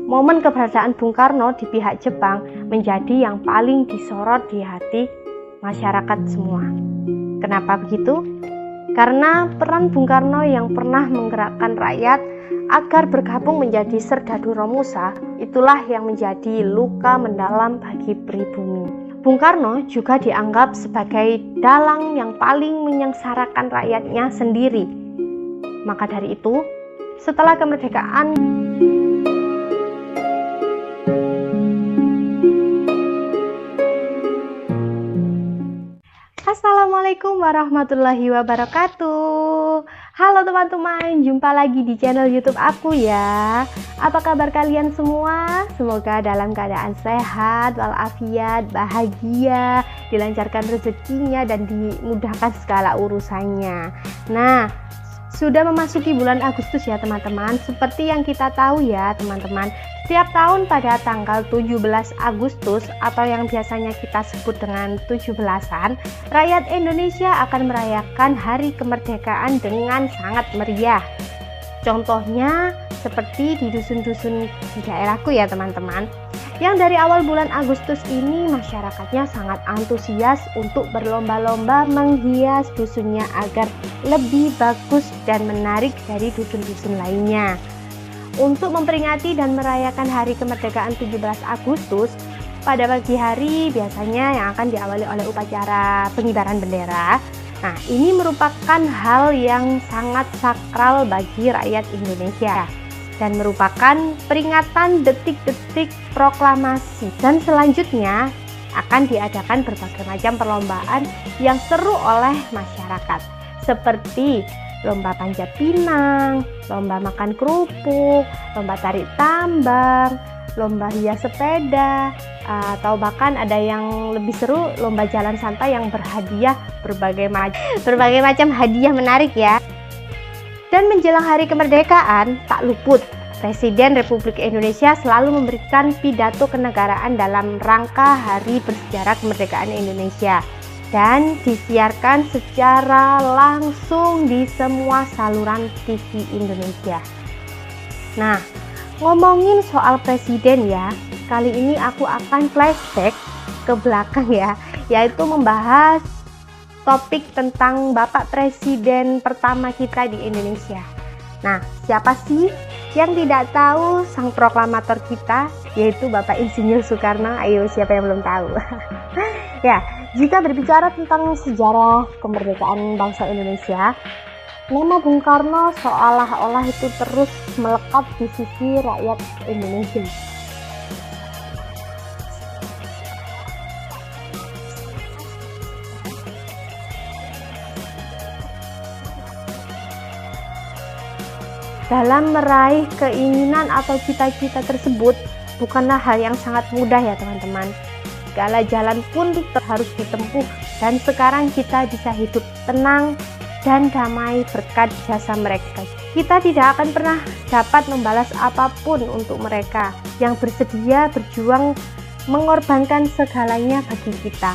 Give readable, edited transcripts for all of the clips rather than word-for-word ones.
momen keberadaan Bung Karno di pihak Jepang menjadi yang paling disorot di hati masyarakat semua. Kenapa begitu? Karena peran Bung Karno yang pernah menggerakkan rakyat agar bergabung menjadi Serdadu Romusa, itulah yang menjadi luka mendalam bagi pribumi. Bung Karno juga dianggap sebagai dalang yang paling menyengsarakan rakyatnya sendiri. Maka dari itu, setelah kemerdekaan, Assalamualaikum warahmatullahi wabarakatuh. Halo teman-teman, jumpa lagi di channel YouTube aku ya. Apa kabar kalian semua? Semoga dalam keadaan sehat, walafiat, bahagia, dilancarkan rezekinya dan dimudahkan segala urusannya. Nah, sudah memasuki bulan Agustus ya teman-teman. Seperti yang kita tahu ya teman-teman, setiap tahun pada tanggal 17 Agustus atau yang biasanya kita sebut dengan 17-an, rakyat Indonesia akan merayakan hari kemerdekaan dengan sangat meriah. Contohnya seperti di dusun-dusun di daerahku ya teman-teman, yang dari awal bulan Agustus ini masyarakatnya sangat antusias untuk berlomba-lomba menghias dusunnya agar lebih bagus dan menarik dari dusun-dusun lainnya. Untuk memperingati dan merayakan hari kemerdekaan 17 Agustus, pada pagi hari biasanya yang akan diawali oleh upacara pengibaran bendera. Nah, ini merupakan hal yang sangat sakral bagi rakyat Indonesia dan merupakan peringatan detik-detik proklamasi. Dan selanjutnya akan diadakan berbagai macam perlombaan yang seru oleh masyarakat, seperti lomba panjat pinang, lomba makan kerupuk, lomba tarik tambang, lomba hias sepeda, atau bahkan ada yang lebih seru, lomba jalan santai yang berhadiah berbagai macam hadiah menarik ya. Dan menjelang hari kemerdekaan, tak luput Presiden Republik Indonesia selalu memberikan pidato kenegaraan dalam rangka hari bersejarah kemerdekaan Indonesia dan disiarkan secara langsung di semua saluran TV Indonesia. Nah, ngomongin soal presiden ya, kali ini aku akan flashback ke belakang ya, yaitu membahas topik tentang Bapak Presiden pertama kita di Indonesia. Nah, siapa sih yang tidak tahu sang proklamator kita, yaitu Bapak Insinyur Soekarno? Ayo, siapa yang belum tahu? Ya, jika berbicara tentang sejarah kemerdekaan bangsa Indonesia, nama Bung Karno seolah-olah itu terus melekat di sisi rakyat Indonesia. Dalam meraih keinginan atau cita-cita tersebut bukanlah hal yang sangat mudah ya teman-teman. Segala jalan pun harus ditempuh dan sekarang kita bisa hidup tenang dan damai berkat jasa mereka. Kita tidak akan pernah dapat membalas apapun untuk mereka yang bersedia berjuang mengorbankan segalanya bagi kita.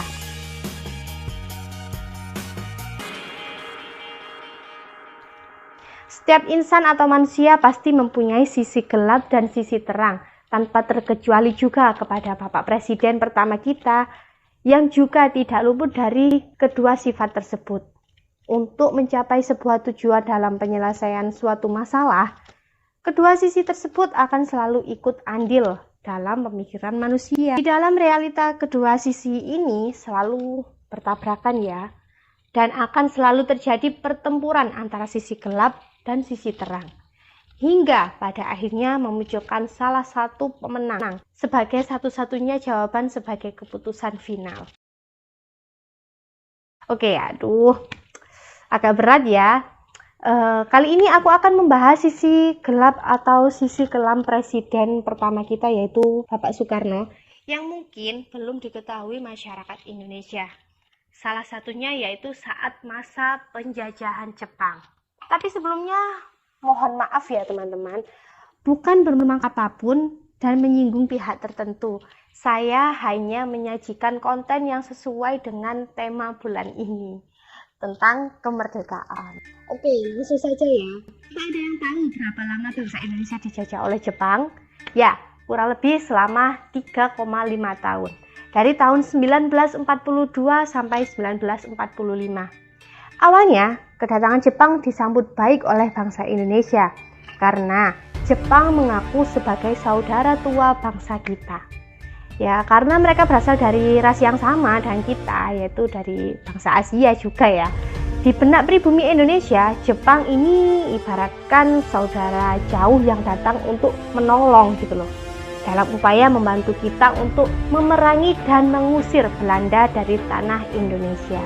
Setiap insan atau manusia pasti mempunyai sisi gelap dan sisi terang, tanpa terkecuali juga kepada Bapak Presiden pertama kita yang juga tidak luput dari kedua sifat tersebut. Untuk mencapai sebuah tujuan dalam penyelesaian suatu masalah, kedua sisi tersebut akan selalu ikut andil dalam pemikiran manusia. Di dalam realita kedua sisi ini selalu bertabrakan ya, dan akan selalu terjadi pertempuran antara sisi gelap dan sisi terang, hingga pada akhirnya memunculkan salah satu pemenang sebagai satu-satunya jawaban sebagai keputusan final. Oke, aduh, agak berat ya. Kali ini aku akan membahas sisi gelap atau sisi kelam presiden pertama kita, yaitu Bapak Soekarno, yang mungkin belum diketahui masyarakat Indonesia. Salah satunya yaitu saat masa penjajahan Jepang. Tapi sebelumnya mohon maaf ya teman-teman, bukan bermaksud apapun dan menyinggung pihak tertentu. Saya hanya menyajikan konten yang sesuai dengan tema bulan ini tentang kemerdekaan. Oke, langsung saja ya. Ada yang tahu berapa lama bangsa Indonesia dijajah oleh Jepang? Ya, kurang lebih selama 3,5 tahun. Dari tahun 1942 sampai 1945. Awalnya, kedatangan Jepang disambut baik oleh bangsa Indonesia karena Jepang mengaku sebagai saudara tua bangsa kita. Ya, karena mereka berasal dari ras yang sama dengan kita, yaitu dari bangsa Asia juga ya. Di benak pribumi Indonesia, Jepang ini ibaratkan saudara jauh yang datang untuk menolong gitu loh, dalam upaya membantu kita untuk memerangi dan mengusir Belanda dari tanah Indonesia.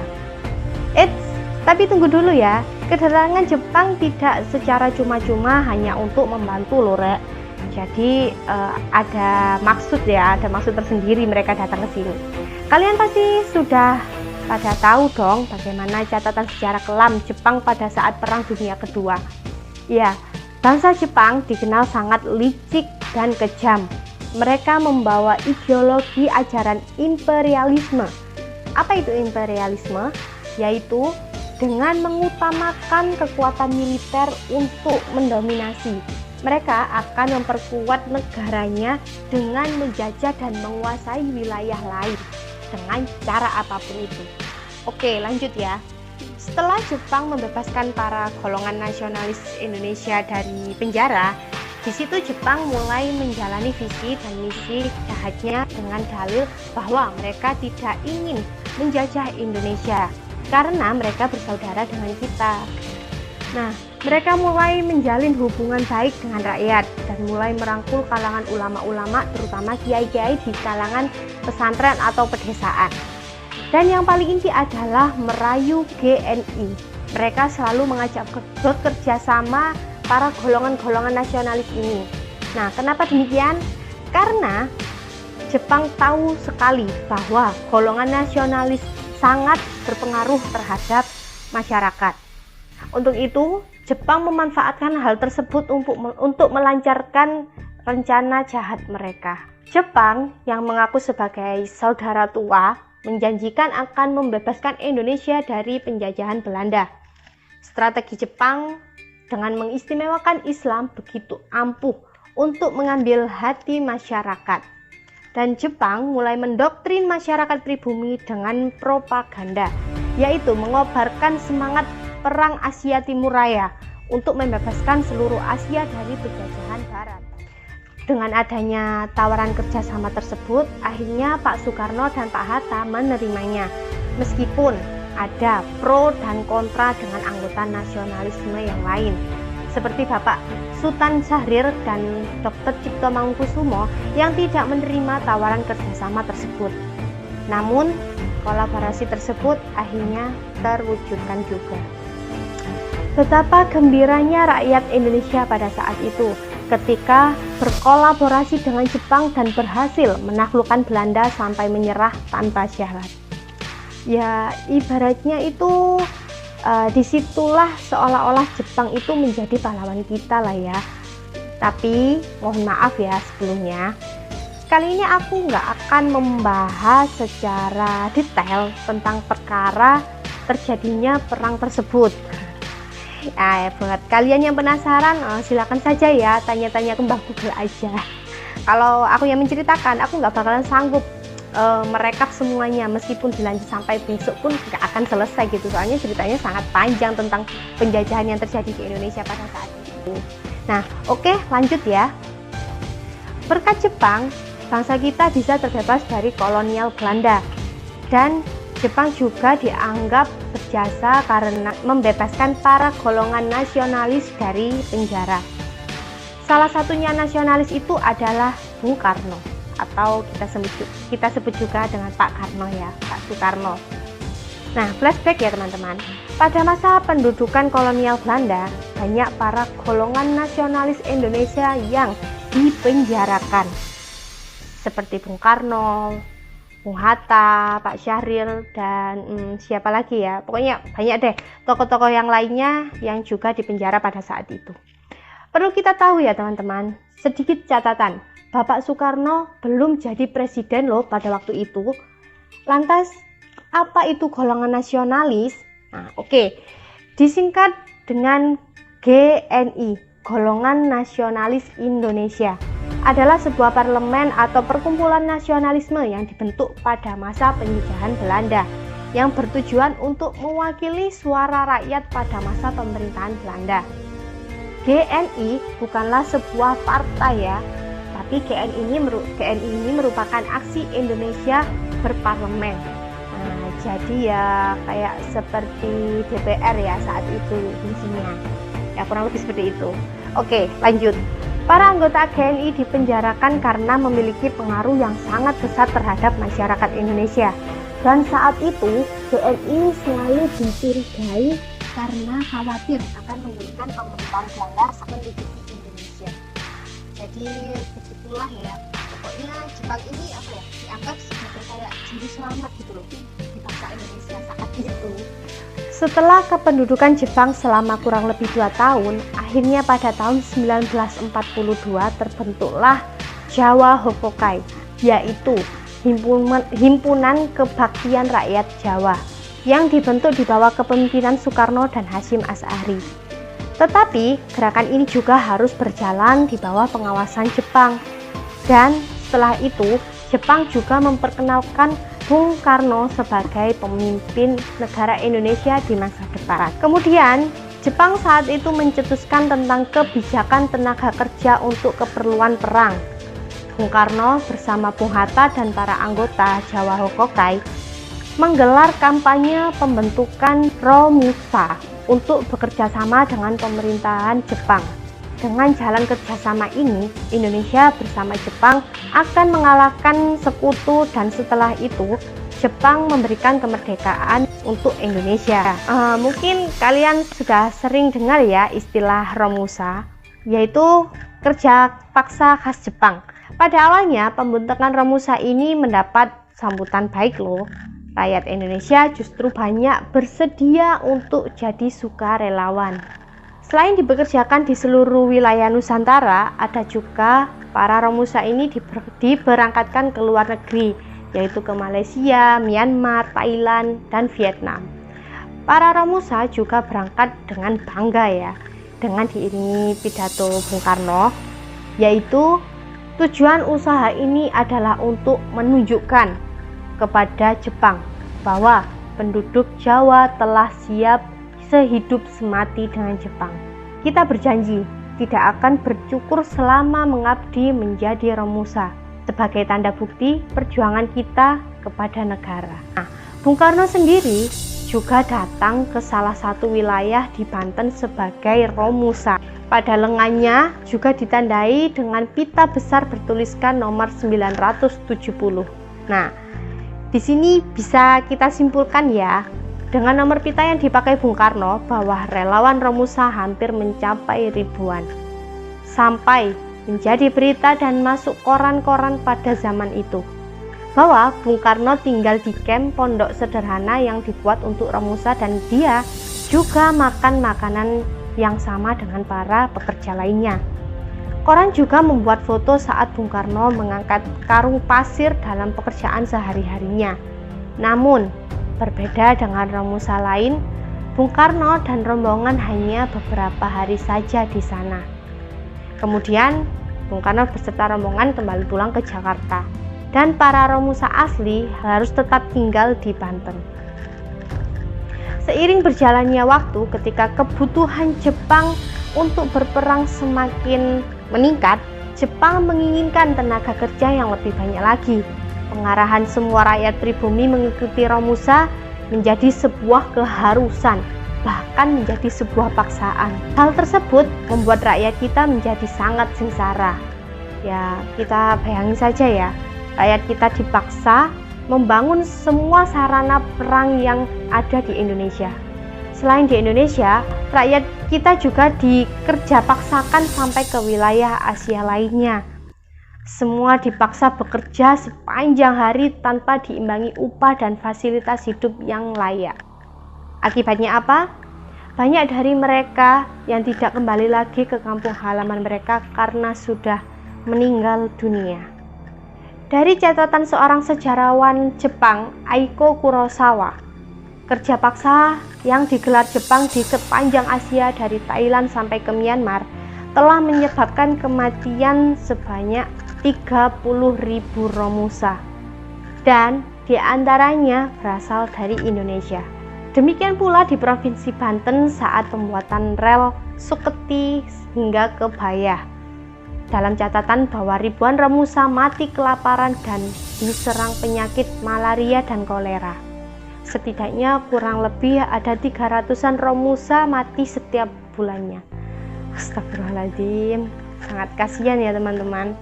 Tapi tunggu dulu ya, kedatangan Jepang tidak secara cuma-cuma hanya untuk membantu loh, Rek. Jadi ada maksud ya, ada maksud tersendiri mereka datang ke sini. Kalian pasti sudah pada tahu dong bagaimana catatan sejarah kelam Jepang pada saat Perang Dunia Kedua. Ya, bangsa Jepang dikenal sangat licik dan kejam. Mereka membawa ideologi ajaran imperialisme. Apa itu imperialisme? Yaitu dengan mengutamakan kekuatan militer untuk mendominasi. Mereka akan memperkuat negaranya dengan menjajah dan menguasai wilayah lain dengan cara apapun itu. Oke, lanjut ya. Setelah Jepang membebaskan para golongan nasionalis Indonesia dari penjara, di situ Jepang mulai menjalani visi dan misi jahatnya dengan dalil bahwa mereka tidak ingin menjajah Indonesia karena mereka bersaudara dengan kita. Nah, mereka mulai menjalin hubungan baik dengan rakyat dan mulai merangkul kalangan ulama-ulama, terutama kiai-kiai di kalangan pesantren atau pedesaan. Dan yang paling inti adalah merayu GNI. Mereka selalu mengajak bekerja sama para golongan-golongan nasionalis ini. Nah, kenapa demikian? Karena Jepang tahu sekali bahwa golongan nasionalis sangat berpengaruh terhadap masyarakat. Untuk itu, Jepang memanfaatkan hal tersebut untuk melancarkan rencana jahat mereka. Jepang yang mengaku sebagai saudara tua menjanjikan akan membebaskan Indonesia dari penjajahan Belanda. Strategi Jepang dengan mengistimewakan Islam begitu ampuh untuk mengambil hati masyarakat. Dan Jepang mulai mendoktrin masyarakat pribumi dengan propaganda, yaitu mengobarkan semangat Perang Asia Timur Raya untuk membebaskan seluruh Asia dari penjajahan Barat. Dengan adanya tawaran kerjasama tersebut, akhirnya Pak Soekarno dan Pak Hatta menerimanya, meskipun ada pro dan kontra dengan anggota nasionalisme yang lain, seperti Bapak Sultan Syahrir dan Dr. Cipto Mangunkusumo yang tidak menerima tawaran kerjasama tersebut. Namun, kolaborasi tersebut akhirnya terwujudkan juga. Betapa gembiranya rakyat Indonesia pada saat itu ketika berkolaborasi dengan Jepang dan berhasil menaklukkan Belanda sampai menyerah tanpa syarat. Ya, ibaratnya itu disitulah seolah-olah Jepang itu menjadi pahlawan kita lah ya. Tapi mohon maaf ya sebelumnya, kali ini aku nggak akan membahas secara detail tentang perkara terjadinya perang tersebut. Buat kalian yang penasaran, silakan saja ya tanya-tanya ke Mbah Google aja. Kalau aku yang menceritakan, aku nggak bakalan sanggup merekap semuanya, meskipun dilanjut sampai besok pun nggak akan selesai gitu, soalnya ceritanya sangat panjang tentang penjajahan yang terjadi di Indonesia pada saat itu. Nah, oke, lanjut ya. Berkat Jepang, bangsa kita bisa terbebas dari kolonial Belanda, dan Jepang juga dianggap berjasa karena membebaskan para golongan nasionalis dari penjara. Salah satunya nasionalis itu adalah Bung Karno, atau kita sebut juga dengan Pak Karno ya, Pak Soekarno. Nah, flashback ya teman-teman. Pada masa pendudukan kolonial Belanda, banyak para golongan nasionalis Indonesia yang dipenjarakan, seperti Bung Karno, Bung Hatta, Pak Syahrir, dan siapa lagi ya, pokoknya banyak deh tokoh-tokoh yang lainnya yang juga dipenjara pada saat itu. Perlu kita tahu ya teman-teman, sedikit catatan, Bapak Soekarno belum jadi presiden loh pada waktu itu. Lantas apa itu golongan nasionalis? Nah, oke, disingkat dengan GNI, Golongan Nasionalis Indonesia, adalah sebuah parlemen atau perkumpulan nasionalisme yang dibentuk pada masa penjajahan Belanda yang bertujuan untuk mewakili suara rakyat pada masa pemerintahan Belanda. GNI bukanlah sebuah partai ya, tapi GNI ini merupakan aksi Indonesia berparlemen. Nah, jadi ya kayak seperti DPR ya saat itu fungsinya. Ya kurang lebih seperti itu. Oke, lanjut. Para anggota GNI dipenjarakan karena memiliki pengaruh yang sangat besar terhadap masyarakat Indonesia. Dan saat itu GNI selalu dicurigai karena khawatir akan memberikan pemerintahan Belanda menduduki Indonesia. Jadi begitulah ya. Pokoknya Jepang ini dianggap sebagai kayak juru selamat gitu loh di bangsa Indonesia saat itu. Setelah kependudukan Jepang selama kurang lebih 2 tahun, akhirnya pada tahun 1942 terbentuklah Jawa Hokokai, yaitu Himpunan Kebaktian Rakyat Jawa yang dibentuk di bawah kepemimpinan Soekarno dan Hasyim Asy'ari. Tetapi gerakan ini juga harus berjalan di bawah pengawasan Jepang. Dan setelah itu, Jepang juga memperkenalkan Bung Karno sebagai pemimpin negara Indonesia di masa depan. Kemudian, Jepang saat itu mencetuskan tentang kebijakan tenaga kerja untuk keperluan perang. Bung Karno bersama Bung Hatta dan para anggota Jawa Hokokai menggelar kampanye pembentukan Romusa untuk bekerja sama dengan pemerintahan Jepang. Dengan jalan kerjasama ini, Indonesia bersama Jepang akan mengalahkan sekutu dan setelah itu Jepang memberikan kemerdekaan untuk Indonesia. Mungkin kalian sudah sering dengar ya istilah Romusa, yaitu kerja paksa khas Jepang. Pada awalnya pembentukan Romusa ini mendapat sambutan baik loh. Rakyat Indonesia justru banyak bersedia untuk jadi sukarelawan. Selain dipekerjakan di seluruh wilayah Nusantara, ada juga para Romusa ini diberangkatkan ke luar negeri, yaitu ke Malaysia, Myanmar, Thailand, dan Vietnam. Para Romusa juga berangkat dengan bangga ya, dengan diiringi pidato Bung Karno, yaitu tujuan usaha ini adalah untuk menunjukkan kepada Jepang bahwa penduduk Jawa telah siap sehidup semati dengan Jepang. Kita berjanji tidak akan bercukur selama mengabdi menjadi Romusa sebagai tanda bukti perjuangan kita kepada negara. Nah, Bung Karno sendiri juga datang ke salah satu wilayah di Banten sebagai Romusa. Pada lengannya juga ditandai dengan pita besar bertuliskan nomor 970. Nah, di sini bisa kita simpulkan ya, dengan nomor pita yang dipakai Bung Karno bahwa relawan Romusa hampir mencapai ribuan. Sampai menjadi berita dan masuk koran-koran pada zaman itu bahwa Bung Karno tinggal di kamp pondok sederhana yang dibuat untuk Romusa dan dia juga makan makanan yang sama dengan para pekerja lainnya. Koran juga membuat foto saat Bung Karno mengangkat karung pasir dalam pekerjaan sehari-harinya. Namun, berbeda dengan Romusa lain, Bung Karno dan rombongan hanya beberapa hari saja di sana. Kemudian, Bung Karno beserta rombongan kembali pulang ke Jakarta, dan para Romusa asli harus tetap tinggal di Banten. Seiring berjalannya waktu, ketika kebutuhan Jepang untuk berperang semakin meningkat, Jepang menginginkan tenaga kerja yang lebih banyak lagi. Pengarahan semua rakyat pribumi mengikuti Romusa menjadi sebuah keharusan, bahkan menjadi sebuah paksaan. Hal tersebut membuat rakyat kita menjadi sangat sengsara. Ya, kita bayangin saja ya, rakyat kita dipaksa membangun semua sarana perang yang ada di Indonesia. Selain di Indonesia, rakyat kita juga dikerja paksakan sampai ke wilayah Asia lainnya. Semua dipaksa bekerja sepanjang hari tanpa diimbangi upah dan fasilitas hidup yang layak. Akibatnya apa? Banyak dari mereka yang tidak kembali lagi ke kampung halaman mereka karena sudah meninggal dunia. Dari catatan seorang sejarawan Jepang, Aiko Kurosawa, kerja paksa yang digelar Jepang di sepanjang Asia dari Thailand sampai ke Myanmar telah menyebabkan kematian sebanyak 30.000 Romusa, dan diantaranya berasal dari Indonesia. Demikian pula di Provinsi Banten saat pembuatan rel Suketi hingga ke Bayah. Dalam catatan bahwa ribuan Romusa mati kelaparan dan diserang penyakit malaria dan kolera. Setidaknya kurang lebih ada 300-an Romusa mati setiap bulannya. Astagfirullahaladzim, sangat kasihan ya teman-teman.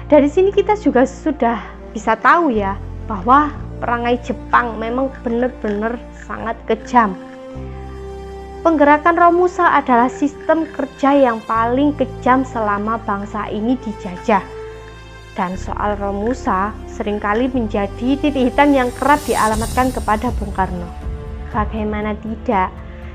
Dari sini kita juga sudah bisa tahu ya bahwa perangai Jepang memang benar-benar sangat kejam. Penggerakan Romusa adalah sistem kerja yang paling kejam selama bangsa ini dijajah. Dan soal Romusa seringkali menjadi titik hitam yang kerap dialamatkan kepada Bung Karno. Bagaimana tidak,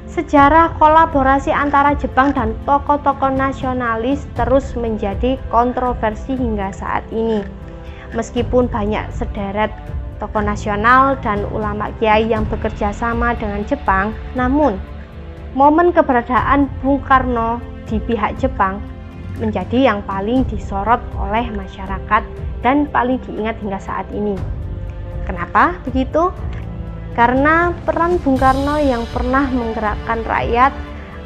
sejarah kolaborasi antara Jepang dan tokoh-tokoh nasionalis terus menjadi kontroversi hingga saat ini. Meskipun banyak sederet tokoh nasional dan ulama kiai yang bekerja sama dengan Jepang, namun momen keberadaan Bung Karno di pihak Jepang menjadi yang paling disorot oleh masyarakat dan paling diingat hingga saat ini. Kenapa begitu? Karena peran Bung Karno yang pernah menggerakkan rakyat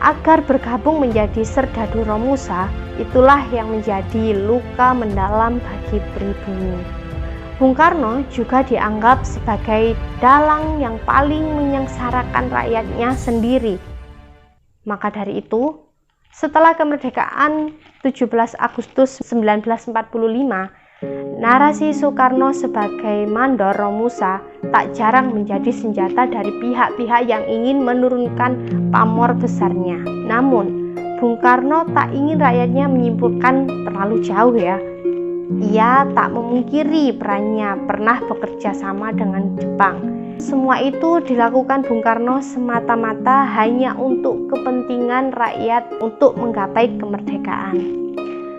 agar bergabung menjadi serdadu Romusa, itulah yang menjadi luka mendalam bagi pribumi. Bung Karno juga dianggap sebagai dalang yang paling menyengsarakan rakyatnya sendiri. Maka dari itu, setelah kemerdekaan 17 Agustus 1945, narasi Soekarno sebagai mandor Romusa tak jarang menjadi senjata dari pihak-pihak yang ingin menurunkan pamor besarnya. Namun, Bung Karno tak ingin rakyatnya menyimpulkan terlalu jauh ya. Ia tak memungkiri perannya pernah bekerja sama dengan Jepang. Semua itu dilakukan Bung Karno semata-mata hanya untuk kepentingan rakyat untuk menggapai kemerdekaan.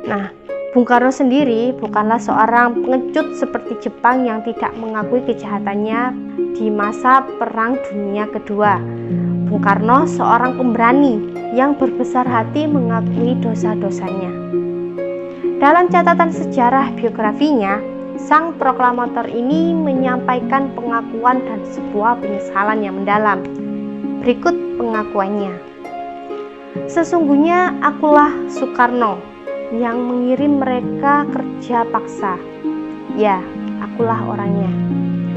Nah, Bung Karno sendiri bukanlah seorang pengecut seperti Jepang yang tidak mengakui kejahatannya di masa Perang Dunia Kedua. Bung Karno seorang pemberani yang berbesar hati mengakui dosa-dosanya. Dalam catatan sejarah biografinya, sang proklamator ini menyampaikan pengakuan dan sebuah penyesalan yang mendalam. Berikut pengakuannya. Sesungguhnya akulah Soekarno yang mengirim mereka kerja paksa. Ya, akulah orangnya.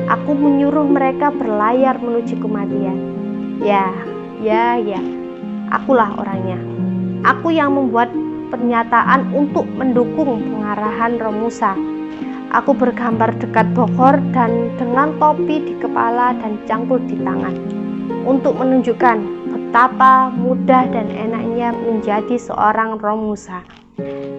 Aku menyuruh mereka berlayar menuju kematian. Ya, akulah orangnya. Aku yang membuat pernyataan untuk mendukung pengarahan Romusa. Aku bergambar dekat Bogor dan dengan topi di kepala dan cangkul di tangan untuk menunjukkan betapa mudah dan enaknya menjadi seorang Romusa.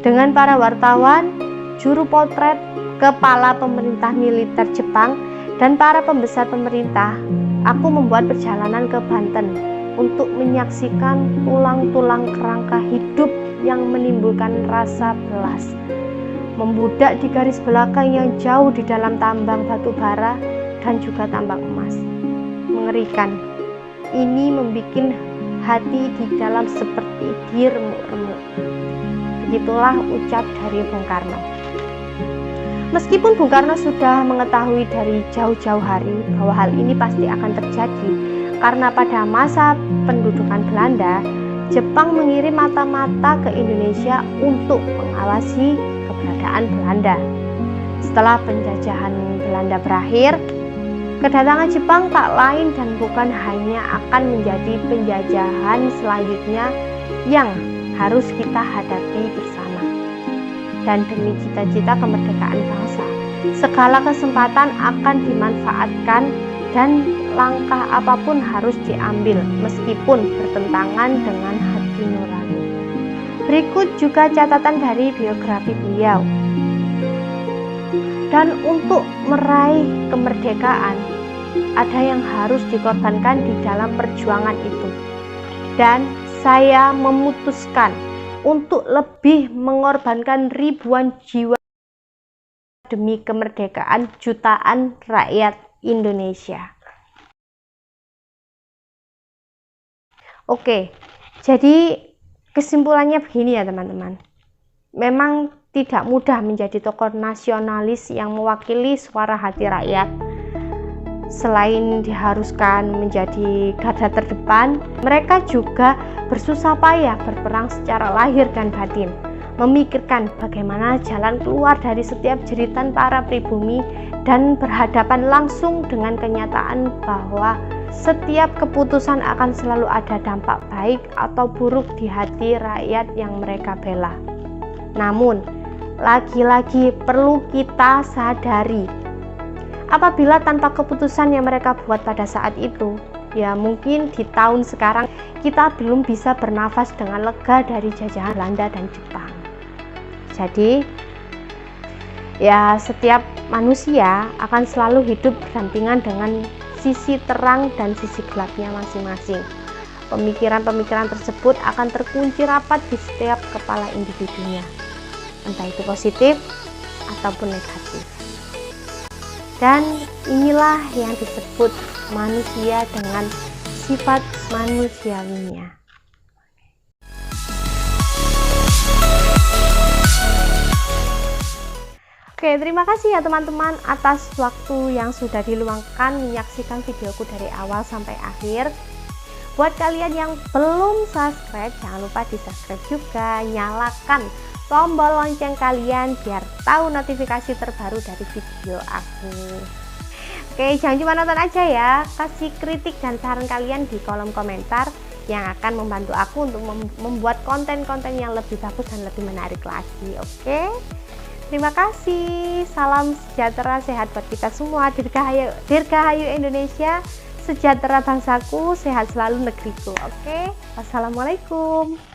Dengan para wartawan, juru potret, kepala pemerintah militer Jepang, dan para pembesar pemerintah, aku membuat perjalanan ke Banten untuk menyaksikan tulang-tulang kerangka hidup yang menimbulkan rasa belas, membudak di garis belakang yang jauh di dalam tambang batu bara dan juga tambang emas. Mengerikan. Ini membuat hati di dalam seperti diremuk-remuk. Begitulah ucap dari Bung Karno. Meskipun Bung Karno sudah mengetahui dari jauh-jauh hari bahwa hal ini pasti akan terjadi, karena pada masa pendudukan Belanda, Jepang mengirim mata-mata ke Indonesia untuk mengawasi keberadaan Belanda. Setelah penjajahan Belanda berakhir, kedatangan Jepang tak lain dan bukan hanya akan menjadi penjajahan selanjutnya yang harus kita hadapi bersama. Dan demi cita-cita kemerdekaan bangsa, segala kesempatan akan dimanfaatkan dan langkah apapun harus diambil meskipun bertentangan dengan hati nurani. Berikut juga catatan dari biografi beliau. Dan untuk meraih kemerdekaan, ada yang harus dikorbankan di dalam perjuangan itu. Dan saya memutuskan untuk lebih mengorbankan ribuan jiwa demi kemerdekaan jutaan rakyat Indonesia. Oke, jadi Kesimpulannya begini ya teman-teman, memang tidak mudah menjadi tokoh nasionalis yang mewakili suara hati rakyat. Selain diharuskan menjadi garda terdepan, mereka juga bersusah payah berperang secara lahir dan batin, memikirkan bagaimana jalan keluar dari setiap jeritan para pribumi dan berhadapan langsung dengan kenyataan bahwa setiap keputusan akan selalu ada dampak baik atau buruk di hati rakyat yang mereka bela. Namun, lagi-lagi perlu kita sadari, apabila tanpa keputusan yang mereka buat pada saat itu, ya mungkin di tahun sekarang kita belum bisa bernafas dengan lega dari jajahan Belanda dan Jepang. Jadi, ya setiap manusia akan selalu hidup berdampingan dengan sisi terang dan sisi gelapnya masing-masing. Pemikiran-pemikiran tersebut akan terkunci rapat di setiap kepala individunya, entah itu positif ataupun negatif. Dan inilah yang disebut manusia dengan sifat manusiawinya. Oke, terima kasih ya teman-teman atas waktu yang sudah diluangkan menyaksikan videoku dari awal sampai akhir. Buat kalian yang belum subscribe, jangan lupa di subscribe juga, nyalakan tombol lonceng kalian biar tahu notifikasi terbaru dari video aku. Oke, jangan cuma nonton aja ya, kasih kritik dan saran kalian di kolom komentar yang akan membantu aku untuk membuat konten-konten yang lebih bagus dan lebih menarik lagi. Oke, terima kasih, salam sejahtera, sehat buat kita semua. Dirgahayu Indonesia, sejahtera bangsaku, sehat selalu negeriku. Oke, wassalamualaikum.